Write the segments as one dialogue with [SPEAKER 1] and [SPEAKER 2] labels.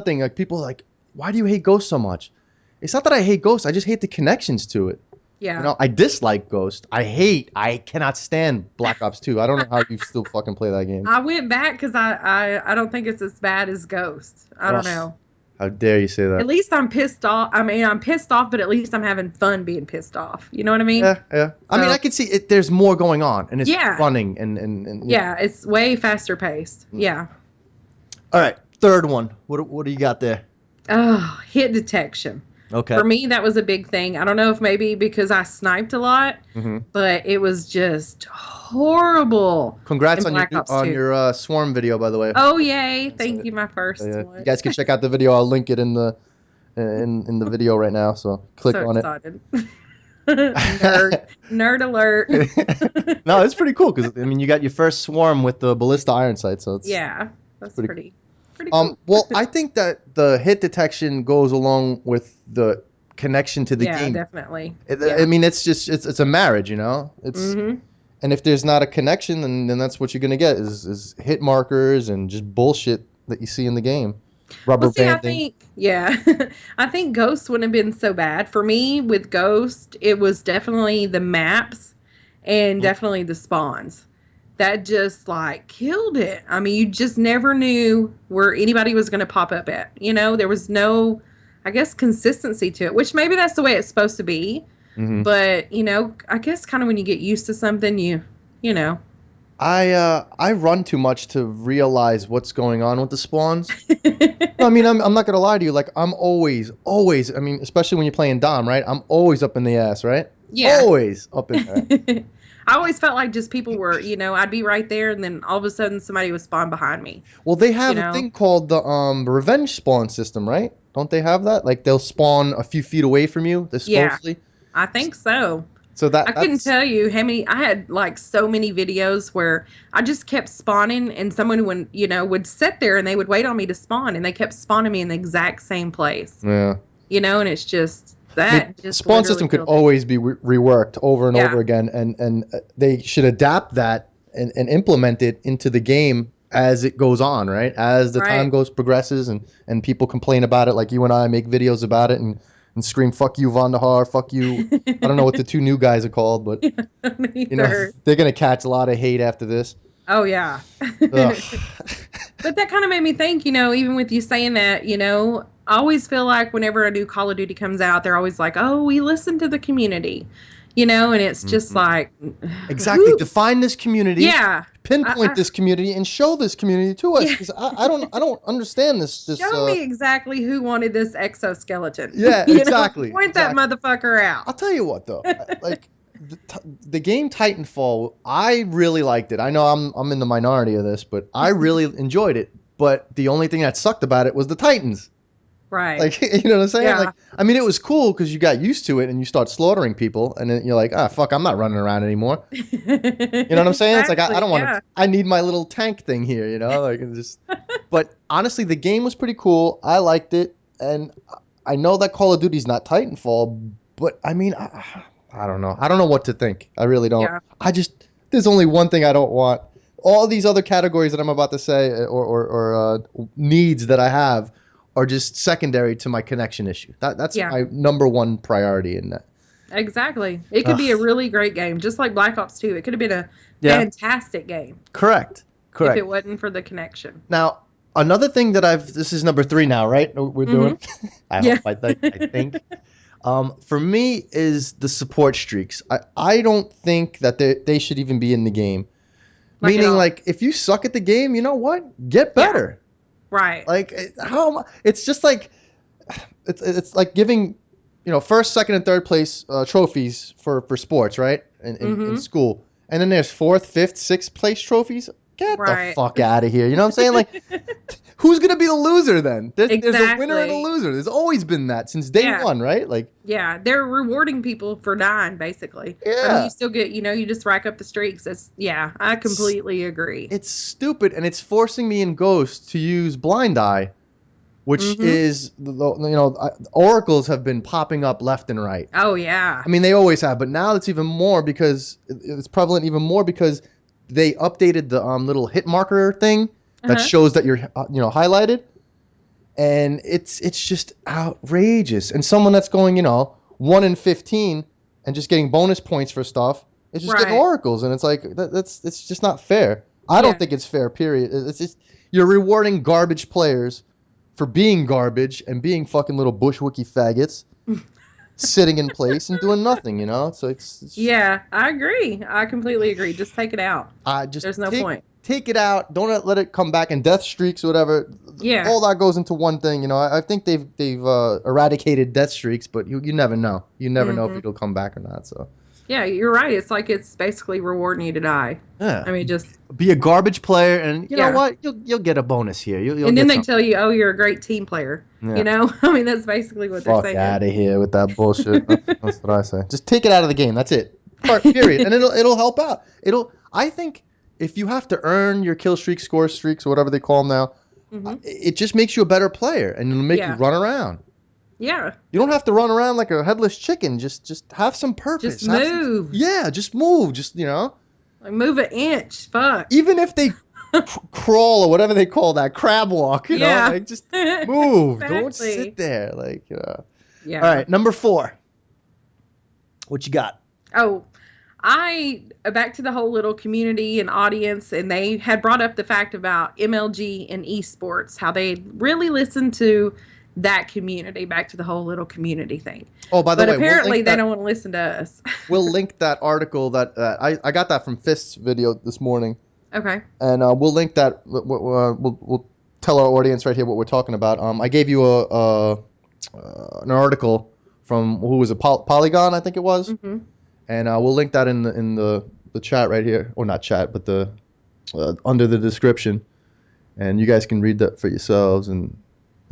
[SPEAKER 1] thing. Like people are like, why do you hate Ghost so much? It's not that I hate Ghost. I just hate the connections to it. You
[SPEAKER 2] Yeah.
[SPEAKER 1] know, I dislike Ghost. I cannot stand Black Ops 2. I don't know how you still fucking play that game.
[SPEAKER 2] I went back because I don't think it's as bad as Ghost. I don't
[SPEAKER 1] Ugh,
[SPEAKER 2] know.
[SPEAKER 1] how dare you say
[SPEAKER 2] At
[SPEAKER 1] that?
[SPEAKER 2] least I'm pissed off. I mean, I'm pissed off, but at least I'm having fun being pissed off. You know what I mean?
[SPEAKER 1] Yeah, yeah. I mean, I
[SPEAKER 2] So,
[SPEAKER 1] can see it. There's more going on, and it's
[SPEAKER 2] yeah.
[SPEAKER 1] running, and you know.
[SPEAKER 2] Yeah, it's way faster paced. Yeah.
[SPEAKER 1] All right, third one. What do you got there?
[SPEAKER 2] Oh, hit detection.
[SPEAKER 1] Okay.
[SPEAKER 2] For me, that was a big thing. I don't know if maybe because I sniped a lot,
[SPEAKER 1] hmm
[SPEAKER 2] but it was just horrible
[SPEAKER 1] Congrats
[SPEAKER 2] in
[SPEAKER 1] on your
[SPEAKER 2] Black Ops
[SPEAKER 1] on
[SPEAKER 2] 2.
[SPEAKER 1] your Swarm video, by the way.
[SPEAKER 2] Oh, yay.
[SPEAKER 1] So,
[SPEAKER 2] Thank you, my first
[SPEAKER 1] you
[SPEAKER 2] one.
[SPEAKER 1] guys can check out the video. I'll link it in the in the video right now. So click
[SPEAKER 2] So
[SPEAKER 1] on it.
[SPEAKER 2] excited. Nerd alert.
[SPEAKER 1] No, it's pretty cool because I mean you got your first Swarm with the ballista iron sight, so
[SPEAKER 2] Yeah,
[SPEAKER 1] it's
[SPEAKER 2] that's
[SPEAKER 1] pretty cool.
[SPEAKER 2] pretty cool.
[SPEAKER 1] Well, I think that the hit detection goes along with the connection to the
[SPEAKER 2] Yeah,
[SPEAKER 1] game.
[SPEAKER 2] definitely.
[SPEAKER 1] I
[SPEAKER 2] Yeah.
[SPEAKER 1] mean, it's a marriage, you know. It's
[SPEAKER 2] Mhm.
[SPEAKER 1] And if there's not a connection, then that's what you're gonna get is hit markers and just bullshit that you see in the game,
[SPEAKER 2] Well,
[SPEAKER 1] rubber
[SPEAKER 2] see, I
[SPEAKER 1] banding.
[SPEAKER 2] think, yeah, I think Ghost wouldn't have been so bad. For me, with Ghost, it was definitely the maps and
[SPEAKER 1] Mhm.
[SPEAKER 2] definitely the spawns. That just like killed it. I mean, you just never knew where anybody was going to pop up at. You know, there was no, I guess, consistency to it, which maybe that's the way it's supposed to be.
[SPEAKER 1] Mhm.
[SPEAKER 2] But, I guess kind of when you get used to something, you know.
[SPEAKER 1] I run too much to realize what's going on with the spawns. No, I mean I'm not gonna lie to you. Like I'm always. I mean, especially when you're playing Dom, right? I'm always up in the ass, right?
[SPEAKER 2] Yeah.
[SPEAKER 1] Always up in there.
[SPEAKER 2] I always felt like just people were, I'd be right there and then all of a sudden somebody would spawn behind me,
[SPEAKER 1] Well, they
[SPEAKER 2] you
[SPEAKER 1] have a
[SPEAKER 2] know?
[SPEAKER 1] thing called the revenge spawn system, right? Don't they have that? Like they'll spawn a few feet away from you, they're
[SPEAKER 2] Yeah,
[SPEAKER 1] supposedly.
[SPEAKER 2] I think so.
[SPEAKER 1] So
[SPEAKER 2] I couldn't
[SPEAKER 1] that's
[SPEAKER 2] tell you how many, I had like so many videos where I just kept spawning and someone would, would sit there and they would wait on me to spawn and they kept spawning me in the exact same place,
[SPEAKER 1] yeah.
[SPEAKER 2] and it's just,
[SPEAKER 1] I mean,
[SPEAKER 2] that just
[SPEAKER 1] spawn
[SPEAKER 2] literally
[SPEAKER 1] system could
[SPEAKER 2] killed it.
[SPEAKER 1] always be reworked over and over
[SPEAKER 2] Yeah,
[SPEAKER 1] again, and they should adapt that and implement it into the game as it goes on, right? As the time
[SPEAKER 2] right.
[SPEAKER 1] goes progresses, and people complain about it, like you and I make videos about it and scream "fuck you, Vandahar," "fuck you." I don't know what the two new guys are called, but you know
[SPEAKER 2] Neither.
[SPEAKER 1] they're gonna catch a lot of hate after this.
[SPEAKER 2] Oh, yeah.
[SPEAKER 1] Ugh.
[SPEAKER 2] But that kind of made me think, even with you saying that, I always feel like whenever a new Call of Duty comes out, they're always like, oh, we listen to the community, and it's just
[SPEAKER 1] Mhm.
[SPEAKER 2] like,
[SPEAKER 1] Exactly.
[SPEAKER 2] who?
[SPEAKER 1] Define this community,
[SPEAKER 2] Yeah.
[SPEAKER 1] pinpoint
[SPEAKER 2] I
[SPEAKER 1] this community, and show this community to us.
[SPEAKER 2] yeah.
[SPEAKER 1] Because I don't understand this.
[SPEAKER 2] Show me exactly who wanted this exoskeleton.
[SPEAKER 1] Yeah, exactly,
[SPEAKER 2] Point that
[SPEAKER 1] exactly.
[SPEAKER 2] motherfucker out.
[SPEAKER 1] I'll tell you what though, like the game Titanfall, I really liked it. I know I'm in the minority of this, but I really enjoyed it. But the only thing that sucked about it was the Titans.
[SPEAKER 2] Right.
[SPEAKER 1] Like, you know what I'm saying? Like,
[SPEAKER 2] Yeah.
[SPEAKER 1] I mean, it was cool because you got used to it and you start slaughtering people, and then you're like, ah, fuck, I'm not running around anymore. You know what I'm saying? It's like I
[SPEAKER 2] Exactly.
[SPEAKER 1] don't want to.
[SPEAKER 2] Yeah.
[SPEAKER 1] I need my little tank thing here, you know, like it's just. But honestly, the game was pretty cool. I liked it, and I know that Call of Duty's not Titanfall, but I mean, I don't know. I don't know what to think. I really don't.
[SPEAKER 2] Yeah.
[SPEAKER 1] I just there's only one thing I don't want. All these other categories that I'm about to say, or needs that I have, are just secondary to my connection issue. That's
[SPEAKER 2] Yeah.
[SPEAKER 1] my number one priority in that.
[SPEAKER 2] Exactly. It could be a
[SPEAKER 1] Ugh.
[SPEAKER 2] really great game, just like Black Ops 2. It could have been a
[SPEAKER 1] Yeah.
[SPEAKER 2] fantastic game
[SPEAKER 1] Correct.
[SPEAKER 2] if
[SPEAKER 1] Correct.
[SPEAKER 2] it wasn't for the connection.
[SPEAKER 1] Now, another thing that this is number three now, right? We're
[SPEAKER 2] Hmm.
[SPEAKER 1] doing. I
[SPEAKER 2] Yeah.
[SPEAKER 1] hope. I think. For me, is the support streaks. I don't think that they should even be in the game.
[SPEAKER 2] Like at
[SPEAKER 1] Meaning,
[SPEAKER 2] all.
[SPEAKER 1] like, if you suck at the game, you know what? Get
[SPEAKER 2] Yeah.
[SPEAKER 1] better.
[SPEAKER 2] Right.
[SPEAKER 1] Like, it's just like, it's like giving, first, second, and third place trophies for sports, right? In
[SPEAKER 2] Hmm.
[SPEAKER 1] school. And then there's fourth, fifth, sixth place trophies. Get the
[SPEAKER 2] Right.
[SPEAKER 1] fuck out of here. You know what I'm saying? Like, who's gonna be the loser then? There's a winner and a
[SPEAKER 2] Exactly.
[SPEAKER 1] loser. There's always been that since day
[SPEAKER 2] Yeah.
[SPEAKER 1] one, right? Like,
[SPEAKER 2] Yeah. They're rewarding people for dying, basically. I mean, you
[SPEAKER 1] yeah,
[SPEAKER 2] still get, you just rack up the streaks. Yeah, I
[SPEAKER 1] it's
[SPEAKER 2] completely agree.
[SPEAKER 1] it's stupid, and it's forcing me in Ghost to use Blind Eye, which
[SPEAKER 2] Hmm.
[SPEAKER 1] is oracles have been popping up left and right.
[SPEAKER 2] Oh, yeah.
[SPEAKER 1] I mean, they always have, but now it's even more because it's prevalent even more because they updated the little hit marker thing that
[SPEAKER 2] Uh-huh.
[SPEAKER 1] shows that you're highlighted. and it's just outrageous. And someone that's going, 1 in 15 and just getting bonus points for stuff is just getting
[SPEAKER 2] Right.
[SPEAKER 1] oracles, and it's like that's it's just not fair. I don't
[SPEAKER 2] Yeah.
[SPEAKER 1] think it's fair. Period. It's just you're rewarding garbage players for being garbage and being fucking little bushwookie faggots sitting in place and doing nothing. So it's
[SPEAKER 2] Yeah, I agree. I completely agree. Just take it out.
[SPEAKER 1] I just
[SPEAKER 2] There's no
[SPEAKER 1] take
[SPEAKER 2] point.
[SPEAKER 1] take it out. Don't let it come back in death streaks or whatever.
[SPEAKER 2] Yeah.
[SPEAKER 1] All that goes into one thing. I think they've eradicated death streaks, but you never know. You never know if
[SPEAKER 2] Hmm.
[SPEAKER 1] it'll come back or not. So
[SPEAKER 2] Yeah, you're right. It's like it's basically rewarding you to die.
[SPEAKER 1] yeah,
[SPEAKER 2] I mean, just
[SPEAKER 1] be a garbage player, and you know
[SPEAKER 2] yeah.
[SPEAKER 1] what? You'll get a bonus here. You'll
[SPEAKER 2] And then
[SPEAKER 1] get
[SPEAKER 2] they
[SPEAKER 1] something.
[SPEAKER 2] tell you, "Oh, you're a great team player."
[SPEAKER 1] Yeah.
[SPEAKER 2] I mean, that's basically what they're
[SPEAKER 1] Fuck
[SPEAKER 2] saying.
[SPEAKER 1] out of here with that bullshit. That's what I say. Just take it out of the game. That's it. Period. And it'll help out. I think if you have to earn your kill streaks, score streaks, or whatever they call them now,
[SPEAKER 2] Hmm.
[SPEAKER 1] it just makes you a better player, and it'll make you
[SPEAKER 2] Yeah.
[SPEAKER 1] run around.
[SPEAKER 2] Yeah.
[SPEAKER 1] You don't have to run around like a headless chicken. Just have some
[SPEAKER 2] Just
[SPEAKER 1] purpose.
[SPEAKER 2] move.
[SPEAKER 1] Yeah, just move.
[SPEAKER 2] Like move an inch. Fuck.
[SPEAKER 1] Even if they crawl or whatever they call that, crab walk,
[SPEAKER 2] Yeah.
[SPEAKER 1] like just move. Don't sit
[SPEAKER 2] Exactly.
[SPEAKER 1] there. All
[SPEAKER 2] Yeah.
[SPEAKER 1] right, number 4. What you got?
[SPEAKER 2] Oh, I back to the whole little community and audience, and they had brought up the fact about MLG and esports, how they really listened to that community, back to the whole little community thing.
[SPEAKER 1] Oh, by the
[SPEAKER 2] But
[SPEAKER 1] way, we'll
[SPEAKER 2] apparently,
[SPEAKER 1] link
[SPEAKER 2] they
[SPEAKER 1] that.
[SPEAKER 2] don't want to listen to us.
[SPEAKER 1] We'll link that article that I got that from Fist's video this morning,
[SPEAKER 2] Okay.
[SPEAKER 1] and we'll link that. We'll tell our audience right here what we're talking about. I gave you an article from who was a Polygon, I think it was,
[SPEAKER 2] Hmm.
[SPEAKER 1] and we'll link that in the chat right here, or not chat, but the under the description, and you guys can read that for yourselves and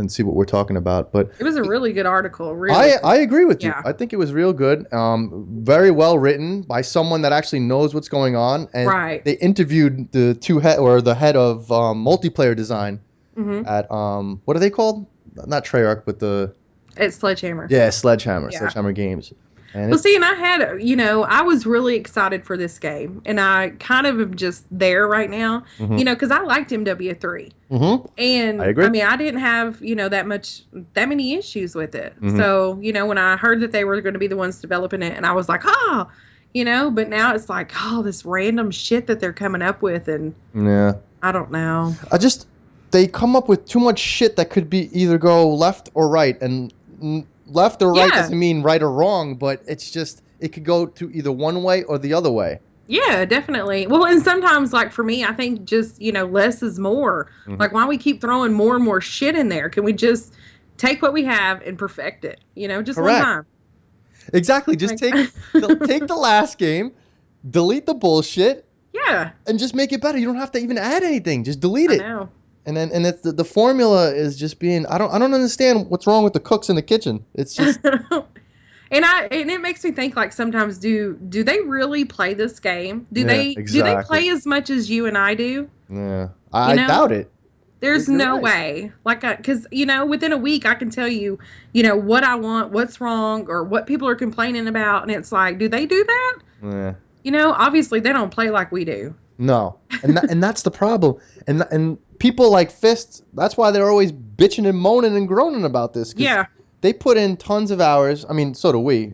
[SPEAKER 1] see what we're talking about. But
[SPEAKER 2] It was a really good article. Really.
[SPEAKER 1] I agree with you.
[SPEAKER 2] Yeah.
[SPEAKER 1] I think it was real good. Very well written by someone that actually knows what's going on. And
[SPEAKER 2] Right.
[SPEAKER 1] they interviewed the head of multiplayer design
[SPEAKER 2] Hmm.
[SPEAKER 1] at what are they called? Not Treyarch, but
[SPEAKER 2] It's Sledgehammer.
[SPEAKER 1] Sledgehammer,
[SPEAKER 2] Yeah.
[SPEAKER 1] Sledgehammer Games. And
[SPEAKER 2] Well, see, and I had, I was really excited for this game, and I kind of am just there right now,
[SPEAKER 1] Mhm.
[SPEAKER 2] because I liked MW3,
[SPEAKER 1] Mhm.
[SPEAKER 2] and
[SPEAKER 1] I agree.
[SPEAKER 2] I mean, I didn't have, that many issues with it.
[SPEAKER 1] Mhm.
[SPEAKER 2] So, when I heard that they were going to be the ones developing it, and I was like, oh, but now it's like, oh, this random shit that they're coming up with, and
[SPEAKER 1] Yeah.
[SPEAKER 2] I don't know.
[SPEAKER 1] They come up with too much shit that could be either go left or right, and left or right
[SPEAKER 2] Yeah.
[SPEAKER 1] doesn't mean right or wrong, but it could go to either one way or the other way.
[SPEAKER 2] Yeah, definitely. Well, and sometimes, like for me, I think just less is more.
[SPEAKER 1] Mhm.
[SPEAKER 2] Like, why we keep throwing more and more shit in there? Can we just take what we have and perfect it? Just
[SPEAKER 1] Correct.
[SPEAKER 2] one time.
[SPEAKER 1] Exactly. Just take the last game, delete the bullshit,
[SPEAKER 2] Yeah,
[SPEAKER 1] and just make it better. You don't have to even add anything. Just delete
[SPEAKER 2] I
[SPEAKER 1] it.
[SPEAKER 2] know.
[SPEAKER 1] And it's the formula is just being. I don't understand what's wrong with the cooks in the kitchen. It's just
[SPEAKER 2] And it makes me think, like, sometimes do they really play this game? Do
[SPEAKER 1] Yeah,
[SPEAKER 2] they
[SPEAKER 1] exactly.
[SPEAKER 2] play as much as you and I do?
[SPEAKER 1] yeah. I
[SPEAKER 2] know?
[SPEAKER 1] doubt it.
[SPEAKER 2] There's
[SPEAKER 1] You're
[SPEAKER 2] no
[SPEAKER 1] right.
[SPEAKER 2] way. Like, because, within a week, I can tell you, what I want, what's wrong, or what people are complaining about. And it's like, do they do that?
[SPEAKER 1] Yeah.
[SPEAKER 2] Obviously, they don't play like we do.
[SPEAKER 1] No, and that's the problem. And people like Fist. That's why they're always bitching and moaning and groaning about this. 'Cause
[SPEAKER 2] Yeah.
[SPEAKER 1] they put in tons of hours. I mean, so do we,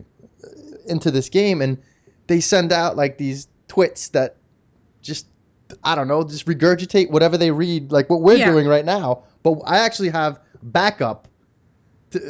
[SPEAKER 1] into this game, and they send out like these twits that just I don't know, just regurgitate whatever they read, like what we're
[SPEAKER 2] Yeah.
[SPEAKER 1] doing right now. But I actually have backup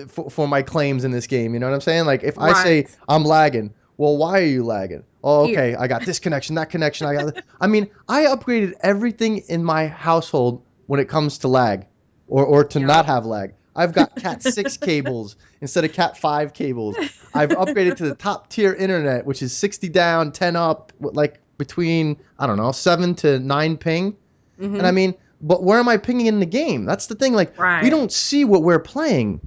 [SPEAKER 1] for my claims in this game. You know what I'm saying? Like if I say
[SPEAKER 2] Right.
[SPEAKER 1] I'm lagging, well, why are you lagging? Oh,
[SPEAKER 2] Here.
[SPEAKER 1] okay, I got this connection, that connection. I mean, I upgraded everything in my household when it comes to lag, or to
[SPEAKER 2] Yeah.
[SPEAKER 1] not have lag. I've got Cat 6 cables instead of Cat 5 cables. I've upgraded to the top tier internet, which is 60 down, 10 up, like between, I don't know, 7 to 9 ping.
[SPEAKER 2] Mhm.
[SPEAKER 1] And I mean, but where am I pinging in the game? That's the thing. Like,
[SPEAKER 2] Right.
[SPEAKER 1] we don't see what we're playing.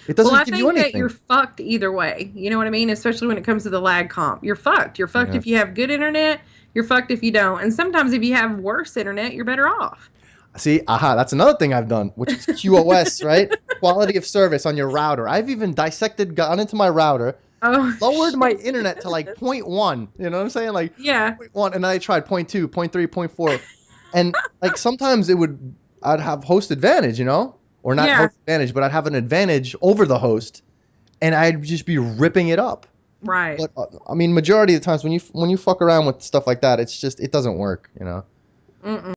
[SPEAKER 1] It doesn't
[SPEAKER 2] Well, I
[SPEAKER 1] give
[SPEAKER 2] think
[SPEAKER 1] you anything.
[SPEAKER 2] that you're fucked either way. You know what I mean? Especially when it comes to the lag comp. You're fucked. You're fucked
[SPEAKER 1] Yeah.
[SPEAKER 2] if you have good internet. You're fucked if you don't. And sometimes if you have worse internet, you're better off.
[SPEAKER 1] See, that's another thing I've done, which is QoS, right? Quality of service on your router. I've even gone into my router,
[SPEAKER 2] Oh,
[SPEAKER 1] lowered my
[SPEAKER 2] shit.
[SPEAKER 1] internet to like 0.1. You know what I'm saying? Like
[SPEAKER 2] Yeah.
[SPEAKER 1] 0.1, and then I tried 0.2, 0.3, 0.4, and like sometimes I'd have host advantage, or or not
[SPEAKER 2] Yeah.
[SPEAKER 1] host advantage, but I'd have an advantage over the host, and I'd just be ripping it up.
[SPEAKER 2] Right.
[SPEAKER 1] But I mean, majority of the times when you fuck around with stuff like that, it's just it doesn't work, you know.
[SPEAKER 2] Mm-mm.